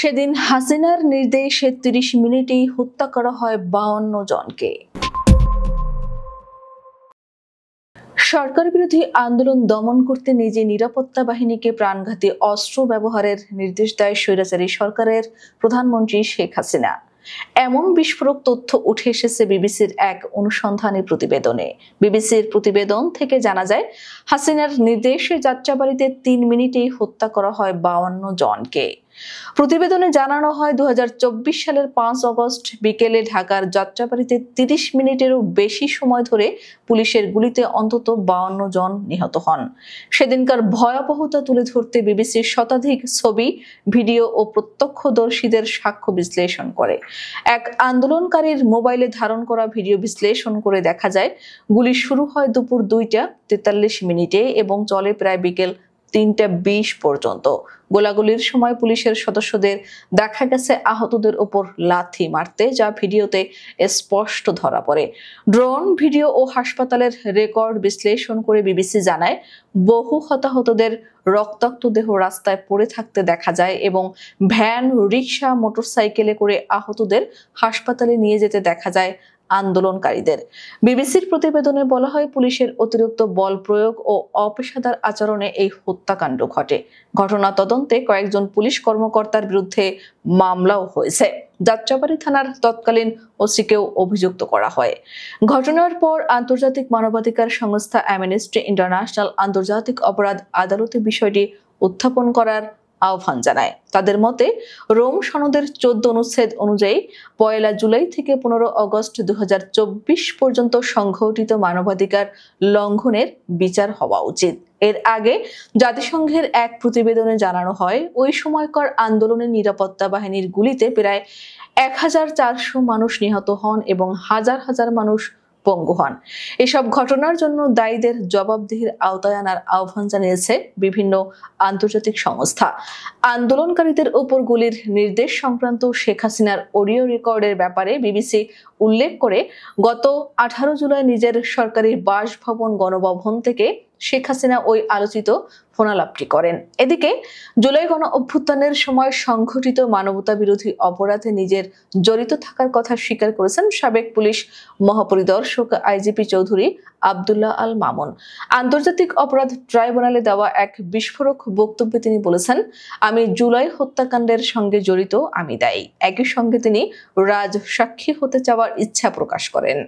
সেদিন হাসিনার নির্দেশে ৩০ মিনিটেই হত্যা করা হয় ৫২ জনকে। সরকার বিরোধী আন্দোলন দমন করতে নিজে নিরাপত্তা বাহিনীকে প্রাণঘাতী অস্ত্র ব্যবহারের নির্দেশ দেয় স্বৈরাচারী সরকারের প্রধানমন্ত্রী শেখ হাসিনা। এমন বিস্ফোরক তথ্য উঠে এসেছে বিবিসির এক অনুসন্ধানী প্রতিবেদনে। বিবিসির প্রতিবেদন থেকে জানা যায়, হাসিনার নির্দেশে যাত্রাবাড়িতে ৩ মিনিটেই হত্যা করা হয় ৫২ জনকে। প্রতিবেদনে জানানো হয় ২০২৪ সালের ৫ আগস্ট বিকেলে ঢাকার যাত্রাবাড়িতে ৩০ মিনিটেরও বেশি সময় ধরে পুলিশের গুলিতে অন্তত ৫২ জন নিহত হন। সেদিনকার ভয়াবহতা তুলে ধরতে বিবিসির শতাধিক ছবি, ভিডিও ও প্রত্যক্ষদর্শীদের সাক্ষ্য বিশ্লেষণ করে। এক আন্দোলনকারীর মোবাইলে ধারণ করা ভিডিও বিশ্লেষণ করে দেখা যায়, গুলি শুরু হয় দুপুর ২টা ৪৩ মিনিটে এবং চলে প্রায় বিকেল ৩টা ২০ পর্যন্ত। গোলাগুলির সময় পুলিশের সদস্যদের দেখা গেছে আহতদের উপর লাথি মারতে, যা ভিডিওতে স্পষ্ট ধরা পড়ে। ড্রোন ভিডিও ও হাসপাতালের রেকর্ড বিশ্লেষণ করে বিবিসি জানায়, বহু হতাহতদের রক্তাক্ত দেহ রাস্তায় পড়ে থাকতে দেখা যায় এবং ভ্যান, রিকশা, মোটরসাইকেলে করে আহতদের হাসপাতালে নিয়ে যেতে দেখা যায় আন্দোলনকারীদের। বিবিসির প্রতিবেদনে বলা হয়, পুলিশের অতিরিক্ত বল প্রয়োগ ও অপেশাদার আচরণে এই হত্যাকাণ্ড ঘটে। ঘটনা তদন্তে কয়েকজন পুলিশ কর্মকর্তার বিরুদ্ধে মামলাও হয়েছে। যাত্রাবাড়ি থানার তৎকালীন ওসিকেও অভিযুক্ত করা হয়। ঘটনার পর আন্তর্জাতিক মানবাধিকার সংস্থা অ্যামনেস্টি ইন্টারন্যাশনাল আন্তর্জাতিক অপরাধ আদালতে বিষয়টি উত্থাপন করার আহ্বান জানায়। তাদের মতে, রোম সনদের ১৪ অনুচ্ছেদ অনুযায়ী ১ জুলাই থেকে ১৫ আগস্ট ২০২৪ পর্যন্ত সংঘটিত মানবাধিকার লঙ্ঘনের বিচার হওয়া উচিত। এর আগে জাতিসংঘের এক প্রতিবেদনে জানানো হয়, ওই সময়কার আন্দোলনের নিরাপত্তা বাহিনীর গুলিতে প্রায় ১,৪০০ মানুষ নিহত হন এবং হাজার হাজার মানুষ পঙ্গু হন। এসব ঘটনার জন্য দায়ীদের জবাবদিহির আওতায় আনার আহ্বান জানিয়েছে বিভিন্ন আন্তর্জাতিক সংস্থা। আন্দোলনকারীদের উপর গুলির নির্দেশ সংক্রান্ত শেখ হাসিনার অডিও রেকর্ডের ব্যাপারে বিবিসি উল্লেখ করে, গত ১৮ জুলাই নিজের সরকারি বাসভবন গণভবন থেকে শেখ হাসিনা ওই আলোচিত ফোনালাপটি করেন। এদিকে জুলাই গণ অভ্যুত্থানের সময় সংঘটিত মানবতা বিরোধী অপরাধে নিজের জড়িত থাকার কথা স্বীকার করেছেন সাবেক পুলিশ মহাপরিদর্শক আইজিপি চৌধুরী আব্দুল্লাহ আল মামুন। আন্তর্জাতিক অপরাধ ট্রাইব্যুনালে দেওয়া এক বিস্ফোরক বক্তব্যে তিনি বলেছেন, আমি জুলাই হত্যাকাণ্ডের সঙ্গে জড়িত, আমি দায়ী। একই সঙ্গে তিনি রাজসাক্ষী হতে চাওয়ার ইচ্ছা প্রকাশ করেন।